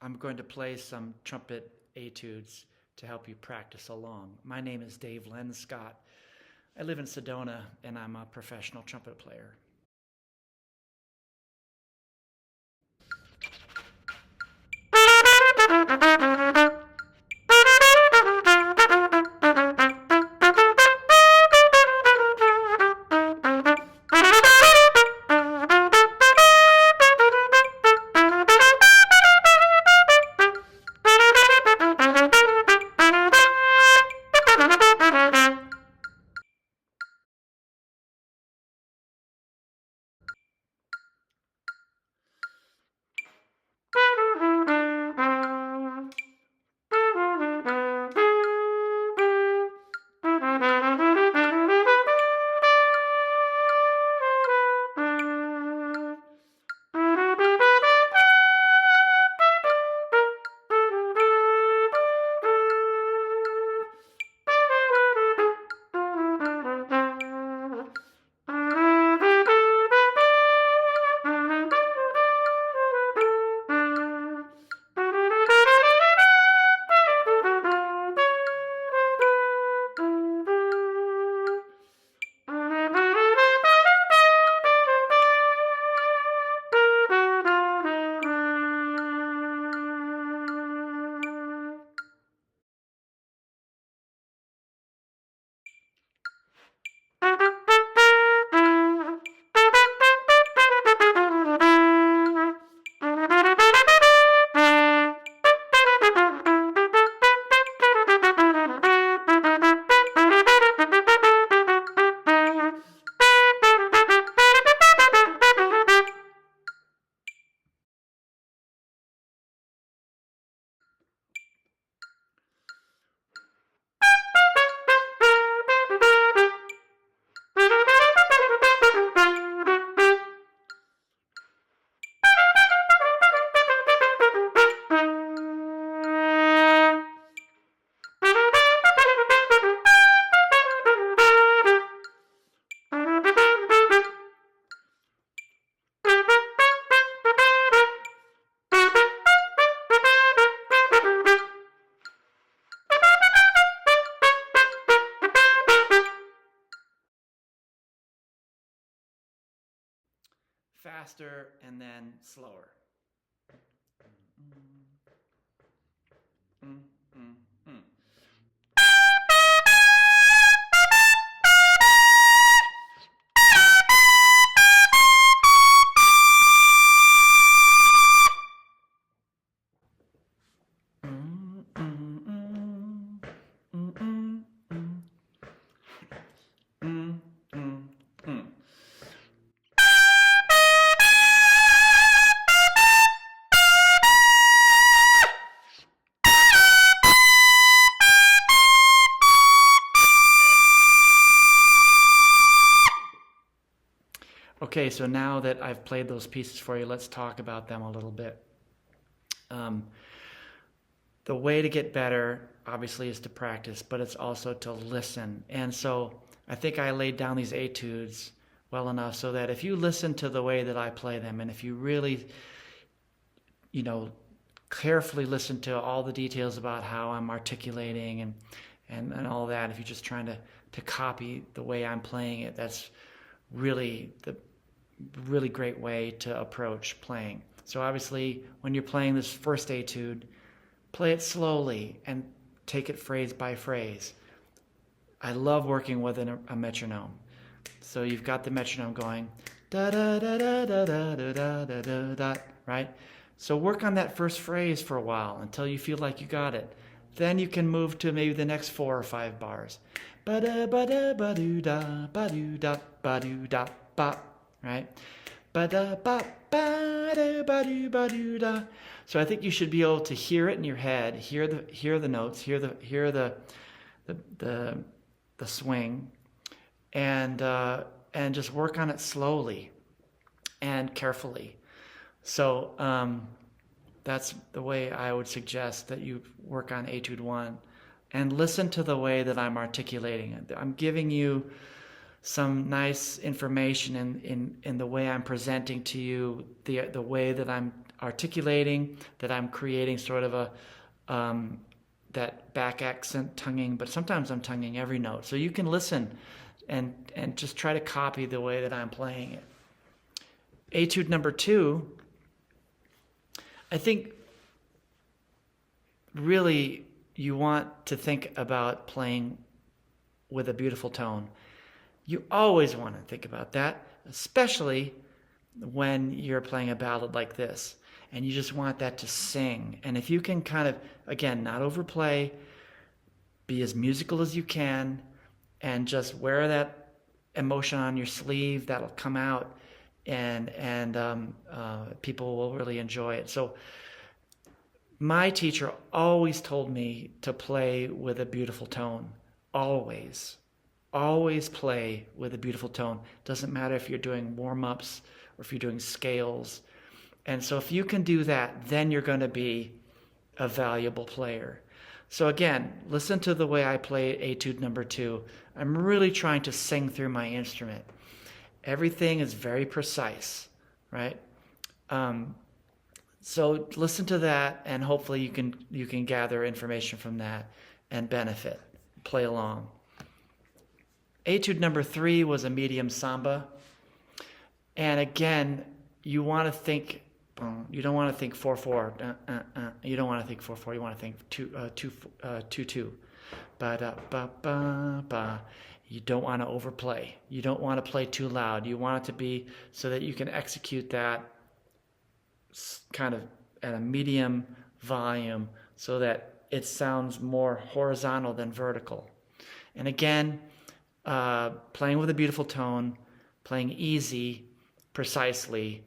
I'm going to play some trumpet etudes to help you practice along. My name is Dave Len Scott. I live in Sedona, and I'm a professional trumpet player. Faster and then slower. Mm, mm, mm. Mm, mm, mm, mm, mm, mm. Mm, mm, mm. Okay, so now that I've played those pieces for you, let's talk about them a little bit. The way to get better, obviously, is to practice, but it's also to listen. And so I think I laid down these etudes well enough so that if you listen to the way that I play them, and if you really, carefully listen to all the details about how I'm articulating and all that, if you're just trying to copy the way I'm playing it, that's really the really great way to approach playing. So obviously, when you're playing this first etude, play it slowly and take it phrase by phrase. I love working with a metronome. So you've got the metronome going, da da da da da da da da da da, right? So work on that first phrase for a while until you feel like you got it. Then you can move to maybe the next 4 or 5 bars. Ba da ba da ba do da ba do da ba do da ba, right? Ba da ba ba da ba do ba do da. So I think you should be able to hear it in your head, hear the notes, hear the swing, and just work on it slowly and carefully. So that's the way I would suggest that you work on Etude 1, and listen to the way that I'm articulating it. I'm giving you some nice information in the way I'm presenting to you, the way that I'm articulating, that I'm creating sort of a that back accent tonguing, but sometimes I'm tonguing every note. So you can listen and just try to copy the way that I'm playing it. Etude number 2, I think really you want to think about playing with a beautiful tone. You always want to think about that, especially when you're playing a ballad like this and you just want that to sing. And if you can kind of, again, not overplay, be as musical as you can, and just wear that emotion on your sleeve, that'll come out, and people will really enjoy it. So my teacher always told me to play with a beautiful tone. Always play with a beautiful tone. Doesn't matter if you're doing warm-ups or if you're doing scales. And so if you can do that, then you're going to be a valuable player. So again, listen to the way I play etude number 2. I'm really trying to sing through my instrument. Everything is very precise, right? So listen to that, and hopefully you can gather information from that and benefit. Play along. Etude number 3 was a medium samba. And again, you want to think, you don't want to think 4/4. You don't want to think 4/4. You want to think 2/2. Ba-da-ba-ba-ba. You don't want to overplay. You don't want to play too loud. You want it to be so that you can execute that kind of at a medium volume so that it sounds more horizontal than vertical. And again, playing with a beautiful tone, playing easy, precisely.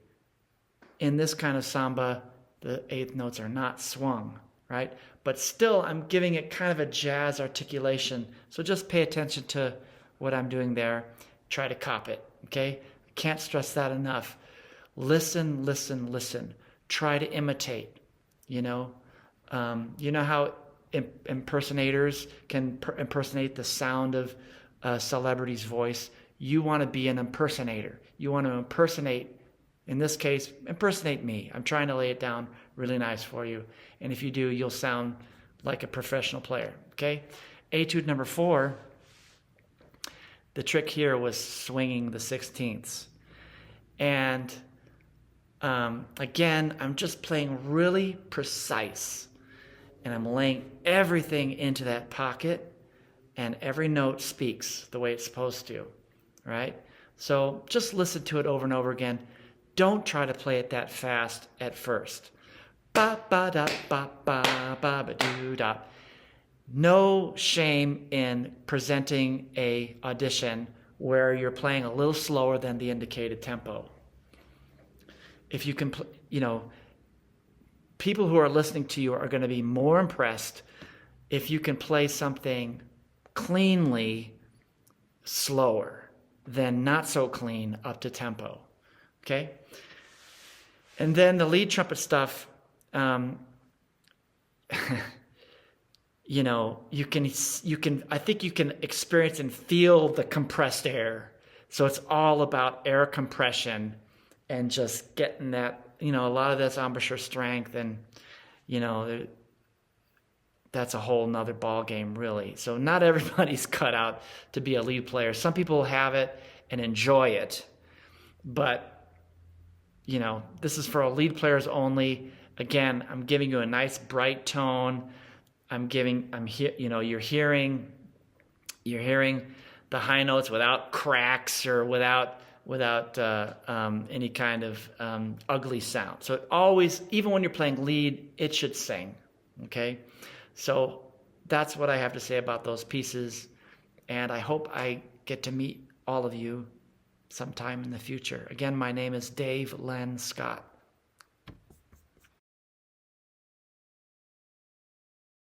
In this kind of samba, the 8th notes are not swung, right? But still, I'm giving it kind of a jazz articulation. So just pay attention to what I'm doing there. Try to copy it, okay? I can't stress that enough. Listen, listen, listen. Try to imitate, you know? You know how impersonators can impersonate the sound of a celebrity's voice? You want to be an impersonator. You want to impersonate, in this case, impersonate me. I'm trying to lay it down really nice for you. And if you do, you'll sound like a professional player, okay? Etude number 4, the trick here was swinging the 16ths. And again, I'm just playing really precise. And I'm laying everything into that pocket, and every note speaks the way it's supposed to, right? So just listen to it over and over again. Don't try to play it that fast at first. Ba ba da ba ba ba ba doo da. No shame in presenting a audition where you're playing a little slower than the indicated tempo. If you can, people who are listening to you are going to be more impressed if you can play something cleanly slower than not so clean up to tempo. Okay? And then the lead trumpet stuff, you can I think you can experience and feel the compressed air. So it's all about air compression and just getting that, a lot of that's embouchure strength, and that's a whole nother ball game, really. So not everybody's cut out to be a lead player. Some people have it and enjoy it, but this is for lead players only. Again, I'm giving you a nice bright tone. You're hearing the high notes without cracks or without any kind of ugly sound. So it always, even when you're playing lead, it should sing. Okay, so that's what I have to say about those pieces, and I hope I get to meet all of you sometime in the future. Again, my name is Dave Len Scott.